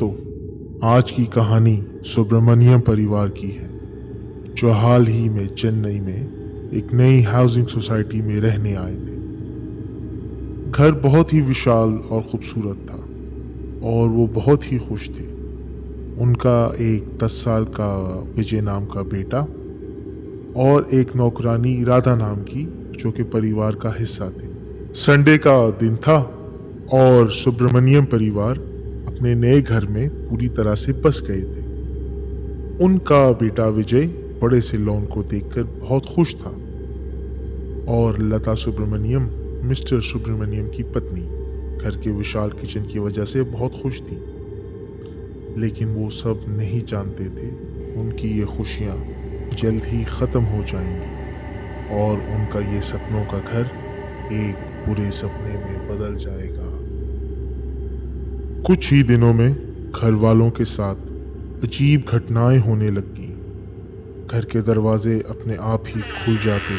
दोस्तों, आज की कहानी सुब्रमण्यम परिवार की है, जो हाल ही में चेन्नई में एक नई हाउसिंग सोसाइटी में रहने आए थे। घर बहुत ही विशाल और खूबसूरत था और वो बहुत ही खुश थे। उनका एक 10 साल का विजय नाम का बेटा और एक नौकरानी राधा नाम की, जो कि परिवार का हिस्सा थे। संडे का दिन था और सुब्रमण्यम परिवार अपने नए घर में पूरी तरह से बस गए थे। उनका बेटा विजय बड़े से लॉन को देखकर बहुत खुश था और लता सुब्रमण्यम, मिस्टर सुब्रमण्यम की पत्नी, घर के विशाल किचन की वजह से बहुत खुश थी। लेकिन वो सब नहीं जानते थे उनकी ये खुशियां जल्द ही खत्म हो जाएंगी और उनका ये सपनों का घर एक बुरे सपने में बदल जाएगा। कुछ ही दिनों में घर वालों के साथ अजीब घटनाएं होने लगी। घर के दरवाजे अपने आप ही खुल जाते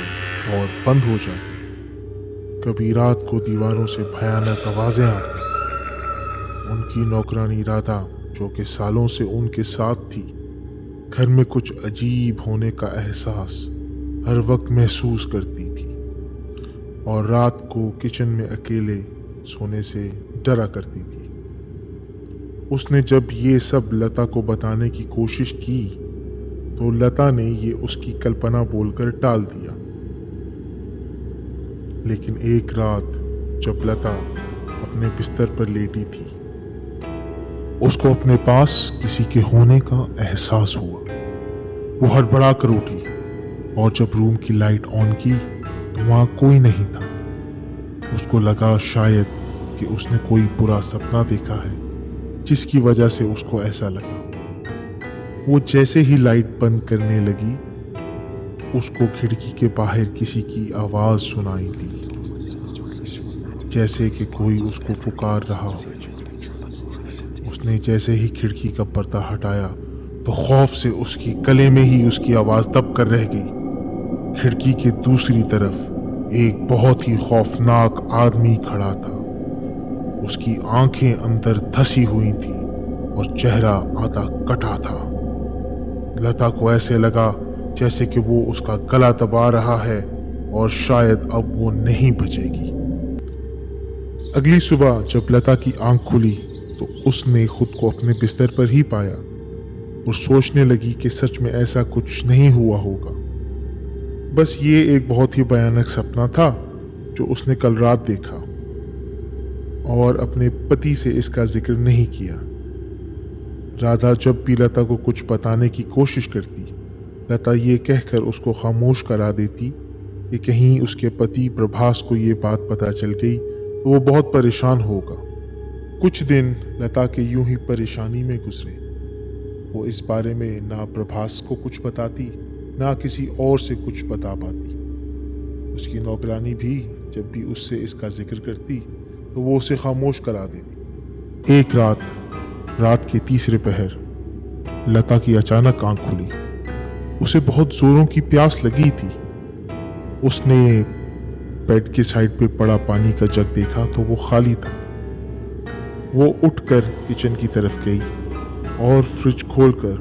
और बंद हो जाते। कभी रात को दीवारों से भयानक आवाजें आती। उनकी नौकरानी राधा, जो कि सालों से उनके साथ थी, घर में कुछ अजीब होने का एहसास हर वक्त महसूस करती थी और रात को किचन में अकेले सोने से डरा करती थी। उसने जब ये सब लता को बताने की कोशिश की तो लता ने ये उसकी कल्पना बोलकर टाल दिया। लेकिन एक रात जब लता अपने बिस्तर पर लेटी थी, उसको अपने पास किसी के होने का एहसास हुआ। वो हड़बड़ा कर उठी और जब रूम की लाइट ऑन की तो वहां कोई नहीं था। उसको लगा शायद कि उसने कोई बुरा सपना देखा है, जिसकी वजह से उसको ऐसा लगा। वो जैसे ही लाइट बंद करने लगी, उसको खिड़की के बाहर किसी की आवाज सुनाई दी, जैसे कि कोई उसको पुकार रहा हो। उसने जैसे ही खिड़की का पर्दा हटाया तो खौफ से उसकी गले में ही उसकी आवाज दब कर रह गई। खिड़की के दूसरी तरफ एक बहुत ही खौफनाक आदमी खड़ा था। उसकी आंखें अंदर धसी हुई थी और चेहरा आधा कटा था। लता को ऐसे लगा जैसे कि वो उसका गला दबा रहा है और शायद अब वो नहीं बचेगी। अगली सुबह जब लता की आंख खुली तो उसने खुद को अपने बिस्तर पर ही पाया और सोचने लगी कि सच में ऐसा कुछ नहीं हुआ होगा। बस ये एक बहुत ही भयानक सपना था जो उसने कल रात देखा और अपने पति से इसका जिक्र नहीं किया। राधा जब भी लता को कुछ बताने की कोशिश करती, लता ये कहकर उसको खामोश करा देती कि कहीं उसके पति प्रभास को ये बात पता चल गई तो वो बहुत परेशान होगा। कुछ दिन लता के यूं ही परेशानी में गुजरे। वो इस बारे में ना प्रभास को कुछ बताती, ना किसी और से कुछ बता पाती। उसकी नौकरानी भी जब भी उससे इसका जिक्र करती तो वो उसे खामोश करा देती। एक रात के तीसरे पहर लता की अचानक आंख खुली। उसे बहुत जोरों की प्यास लगी थी। उसने बेड के साइड पे पड़ा पानी का जग देखा तो वो खाली था। वो उठकर किचन की तरफ गई और फ्रिज खोलकर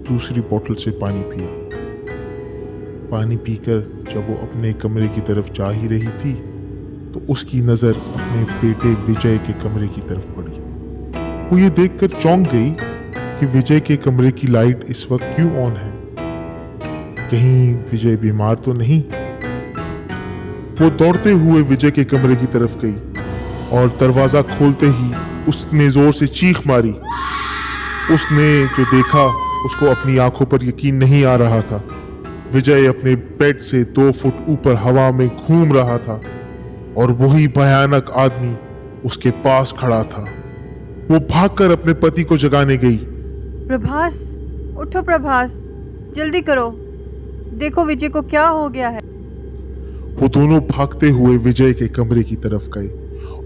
दूसरी बोतल से पानी पिया। पानी पीकर जब वो अपने कमरे की तरफ जा ही रही थी तो उसकी नजर अपने बेटे विजय के कमरे की तरफ पड़ी। वो ये देखकर चौंक गई कि विजय के कमरे की लाइट इस वक्त क्यों ऑन है। कहीं विजय बीमार तो नहीं। वो दौड़ते हुए विजय के कमरे की तरफ गई और दरवाजा खोलते ही उसने जोर से चीख मारी। उसने जो देखा उसको अपनी आंखों पर यकीन नहीं आ रहा था। विजय अपने बेड से 2 फुट ऊपर हवा में घूम रहा था और वही भयानक आदमी उसके पास खड़ा था। वो भागकर अपने पति को जगाने गई। प्रभास, उठो प्रभास, जल्दी करो, देखो विजय को क्या हो गया है। वो दोनों भागते हुए विजय के कमरे की तरफ गए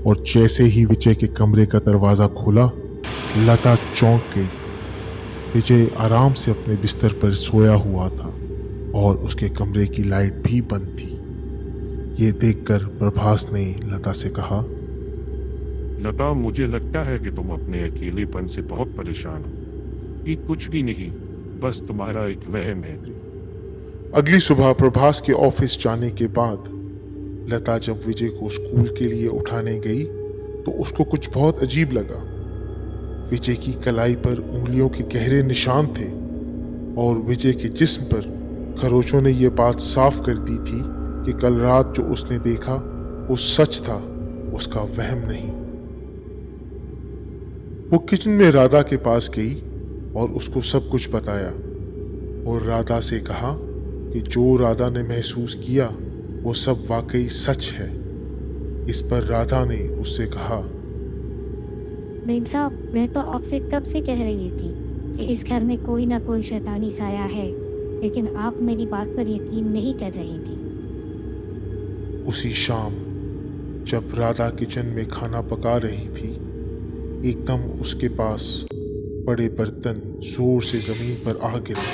और जैसे ही विजय के कमरे का दरवाजा खोला, लता चौंक गई। विजय आराम से अपने बिस्तर पर सोया हुआ था और उसके कमरे की लाइट भी बंद थी। ये देखकर प्रभास ने लता से कहा, लता, मुझे लगता है कि तुम अपने अकेलेपन से बहुत परेशान हो। ये कुछ भी नहीं, बस तुम्हारा एक वहम है। अगली सुबह प्रभास के ऑफिस जाने के बाद लता जब विजय को स्कूल के लिए उठाने गई तो उसको कुछ बहुत अजीब लगा। विजय की कलाई पर उंगलियों के गहरे निशान थे और विजय के जिस्म पर खरोचों ने यह बात साफ कर दी थी कि कल रात जो उसने देखा वो सच था, उसका वहम नहीं। वो किचन में राधा के पास गई और उसको सब कुछ बताया और राधा से कहा कि जो राधा ने महसूस किया वो सब वाकई सच है। इस पर राधा ने उससे कहा, मेम साहब, मैं तो आपसे कब से कह रही थी कि इस घर में कोई ना कोई शैतानी साया है, लेकिन आप मेरी बात पर यकीन नहीं कर रही थी। उसी शाम जब राधा किचन में खाना पका रही थी, एकदम उसके पास बड़े बर्तन जोर से जमीन पर आ गिरे।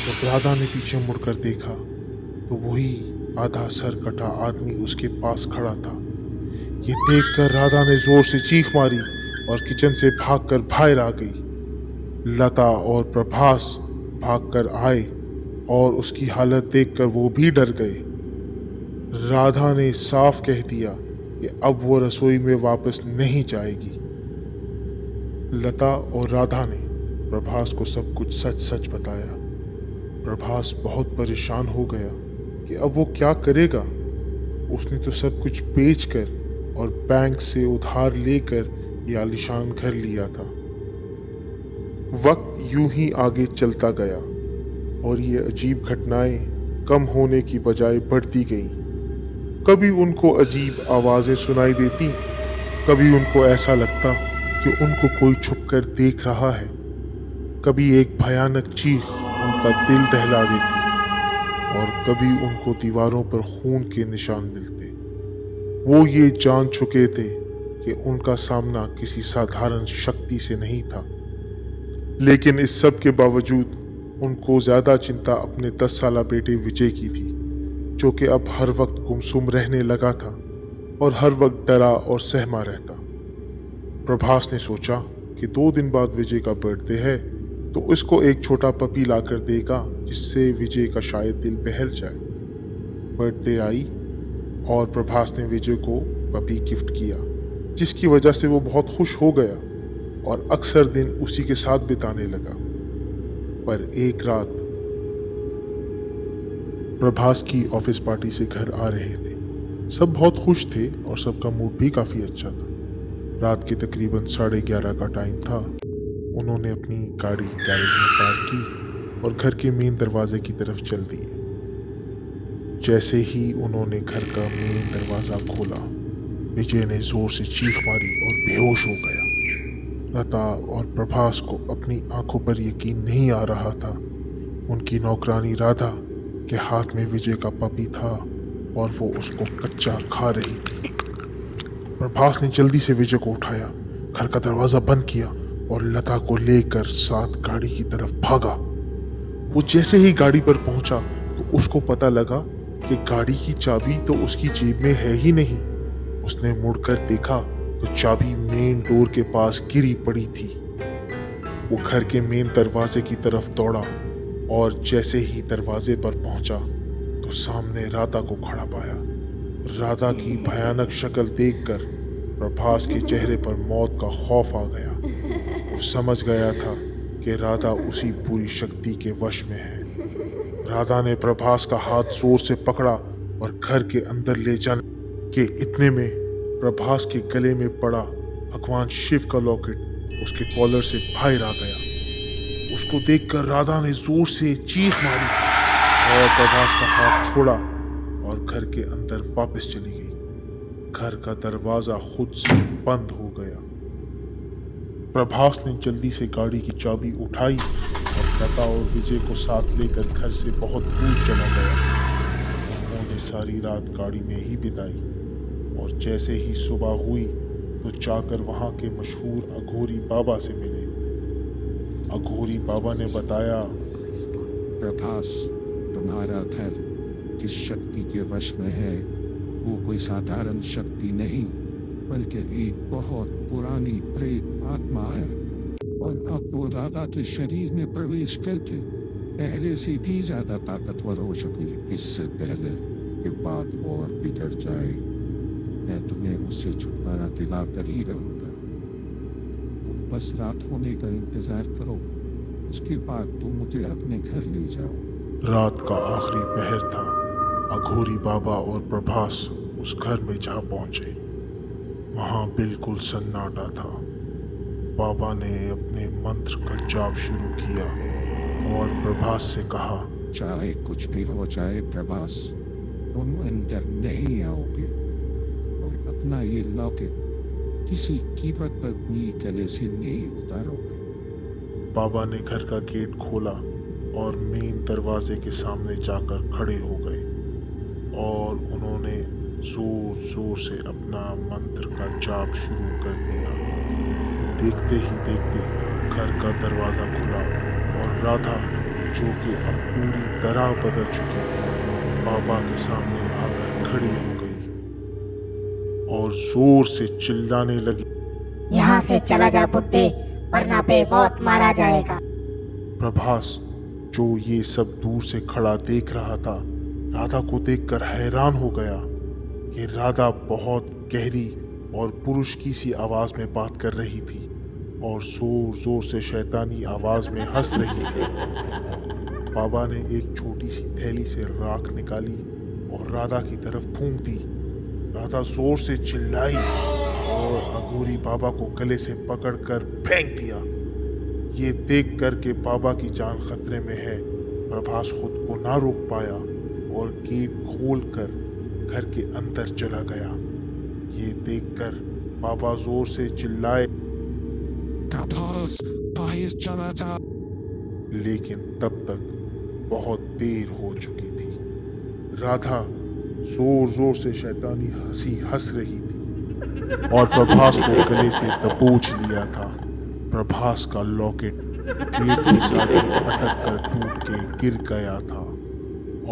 जब राधा ने पीछे मुड़कर देखा तो वही आधा सर कटा आदमी उसके पास खड़ा था। ये देखकर राधा ने जोर से चीख मारी और किचन से भागकर बाहर आ गई। लता और प्रभास भागकर आए और उसकी हालत देखकर वो भी डर गए। राधा ने साफ कह दिया कि अब वो रसोई में वापस नहीं जाएगी। लता और राधा ने प्रभास को सब कुछ सच सच बताया। प्रभास बहुत परेशान हो गया कि अब वो क्या करेगा। उसने तो सब कुछ बेचकर और बैंक से उधार लेकर ये आलीशान घर लिया था। वक्त यूं ही आगे चलता गया और ये अजीब घटनाएं कम होने की बजाय बढ़ती गईं। कभी उनको अजीब आवाजें सुनाई देती, कभी उनको ऐसा लगता कि उनको कोई छुपकर देख रहा है, कभी एक भयानक चीख उनका दिल दहला देती और कभी उनको दीवारों पर खून के निशान मिलते। वो ये जान चुके थे कि उनका सामना किसी साधारण शक्ति से नहीं था, लेकिन इस सब के बावजूद उनको ज्यादा चिंता अपने 10 साला बेटे विजय की थी, जो कि अब हर वक्त गुमसुम रहने लगा था और हर वक्त डरा और सहमा रहता। प्रभास ने सोचा कि 2 दिन बाद विजय का बर्थडे है तो उसको एक छोटा पपी लाकर देगा, जिससे विजय का शायद दिल बहल जाए। बर्थडे आई और प्रभास ने विजय को पपी गिफ्ट किया, जिसकी वजह से वो बहुत खुश हो गया और अक्सर दिन उसी के साथ बिताने लगा। पर एक रात प्रभास की ऑफिस पार्टी से घर आ रहे थे। सब बहुत खुश थे और सबका मूड भी काफी अच्छा था। रात के तकरीबन 11:30 का टाइम था। उन्होंने अपनी गाड़ी गैरेज में पार्क की और घर के मेन दरवाजे की तरफ चल दिए। जैसे ही उन्होंने घर का मेन दरवाजा खोला, विजय ने जोर से चीख मारी और बेहोश हो गया। लता और प्रभास को अपनी आंखों पर यकीन नहीं आ रहा था। उनकी नौकरानी राधा के हाथ में विजय का पपी था और वो उसको कच्चा खा रही थी। प्रभास ने जल्दी से विजय को उठाया, घर का दरवाजा बंद किया और लता को लेकर साथ गाड़ी की तरफ भागा। वो जैसे ही गाड़ी पर पहुंचा तो उसको पता लगा कि गाड़ी की चाबी तो उसकी जेब में है ही नहीं। उसने मुड़कर देखा तो चाबी मेन डोर के पास गिरी पड़ी थी। वो घर के मेन दरवाजे की तरफ दौड़ा और जैसे ही दरवाजे पर पहुंचा तो सामने राधा को खड़ा पाया। राधा की भयानक शक्ल देखकर प्रभास के चेहरे पर मौत का खौफ आ गया। वो समझ गया था कि राधा उसी पूरी शक्ति के वश में है। राधा ने प्रभास का हाथ जोर से पकड़ा और घर के अंदर ले जाने के इतने में प्रभास के गले में पड़ा भगवान शिव का लॉकेट उसके कॉलर से बाहर आ गया। उसको देखकर राधा ने जोर से चीख मारी और प्रभास का हाथ छोड़ा और घर के अंदर वापस चली गई। घर का दरवाजा खुद से बंद हो गया। प्रभास ने जल्दी से गाड़ी की चाबी उठाई और लता और विजय को साथ लेकर घर से बहुत दूर चला गया। उन्होंने सारी रात गाड़ी में ही बिताई और जैसे ही सुबह हुई तो जाकर वहां के मशहूर अघोरी बाबा से मिले। अघोरी बाबा ने बताया, प्रभास, तुम्हारा घर जिस शक्ति के वश में है वो कोई साधारण शक्ति नहीं, बल्कि एक बहुत पुरानी प्रेत आत्मा है और अब वो राधा के शरीर में प्रवेश करके पहले से भी ज्यादा ताकतवर हो चुकी है। इससे पहले कि बात और बिगड़ जाए, मैं तुम्हें उससे छुटकारा दिला कर ही रहूंगा। तुम बस रात होने का इंतजार करो, उसके बाद तुम मुझे अपने घर ले जाओ। रात का आखिरी पहर था। अघोरी बाबा और प्रभास उस घर में जा पहुंचे। वहां बिल्कुल सन्नाटा था। बाबा ने अपने मंत्र का जाप शुरू किया और प्रभास से कहा, चाहे कुछ भी हो जाए प्रभास, तुम अंदर नहीं आओगे और अपना ये लॉकेट किसी कीमत पर अपनी गले से नहीं उतारोगे। बाबा ने घर का गेट खोला और मेन दरवाजे के सामने जाकर खड़े हो गए और उन्होंने जोर जोर से अपना मंत्र का जाप शुरू कर दिया। देखते ही देखते घर का दरवाजा खुला और राधा, जो कि अब पूरी तरह बदल चुकी थी, बाबा के सामने आकर खड़ी हो गई और जोर से चिल्लाने लगी, यहाँ से चला जा बुड्ढे, वरना बेमौत मारा जाएगा। प्रभास, जो ये सब दूर से खड़ा देख रहा था, राधा को देखकर हैरान हो गया कि राधा बहुत गहरी और पुरुष की सी आवाज में बात कर रही थी और जोर जोर से शैतानी आवाज में हंस रही थी। बाबा ने एक छोटी सी थैली से राख निकाली और राधा की तरफ फूंक दी। राधा जोर से चिल्लाई और अघोरी बाबा को गले से पकड़कर फेंक दिया। ये देख कर के बाबा की जान खतरे में है, प्रभास खुद को ना रोक पाया और गेट खोलकर घर के अंदर चला गया। ये देखकर बाबा जोर से चिल्लाए, प्रभास, बाहर चला जा। लेकिन तब तक बहुत देर हो चुकी थी। राधा जोर जोर से शैतानी हंसी हंस रही थी और प्रभास को गले से दबोच लिया था। प्रभास का लॉकेट गेट के साथ ही अटक कर टूट के गिर गया था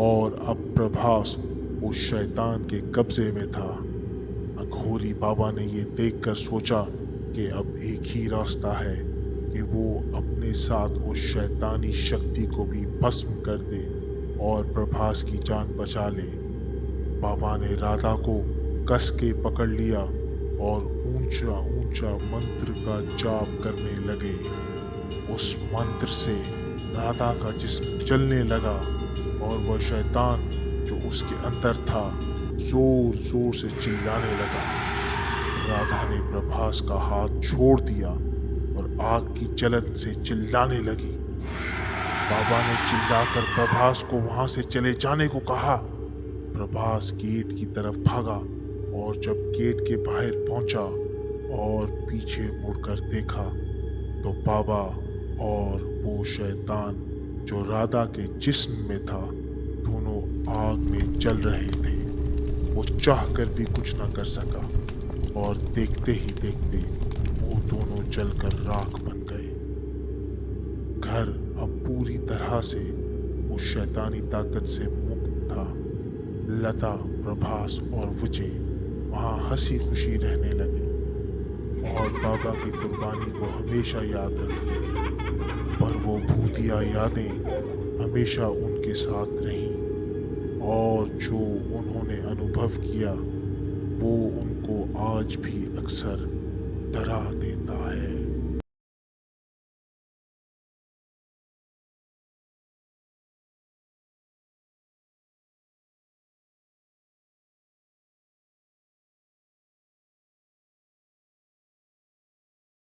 और अब प्रभास उस शैतान के कब्जे में था। अघोरी बाबा ने ये देखकर सोचा कि अब एक ही रास्ता है कि वो अपने साथ उस शैतानी शक्ति को भी भस्म कर दे और प्रभास की जान बचा ले। बाबा ने राधा को कस के पकड़ लिया और ऊंचा ऊंचा मंत्र का जाप करने लगे। उस मंत्र से राधा का जिस्म चलने लगा और वह शैतान जो उसके अंदर था जोर जोर से चिल्लाने लगा। राधा ने प्रभास का हाथ छोड़ दिया और आग की जलन से चिल्लाने लगी। बाबा ने चिल्लाकर प्रभास को वहां से चले जाने को कहा। प्रभास गेट की तरफ भागा और जब गेट के बाहर पहुंचा और पीछे मुड़कर देखा तो बाबा और वो शैतान जो राधा के जिस्म में था दोनों आग में जल रहे थे। वो चाहकर भी कुछ न कर सका और देखते ही देखते वो दोनों जलकर राख बन गए। घर अब पूरी तरह से उस शैतानी ताकत से मुक्त था। लता, प्रभास और विजय वहाँ हंसी खुशी रहने लगे और बाबा की कुर्बानी को हमेशा याद रखेंगे। पर वो भूतिया यादें हमेशा उनके साथ रहीं और जो उन्होंने अनुभव किया वो उनको आज भी अक्सर डरा देता है।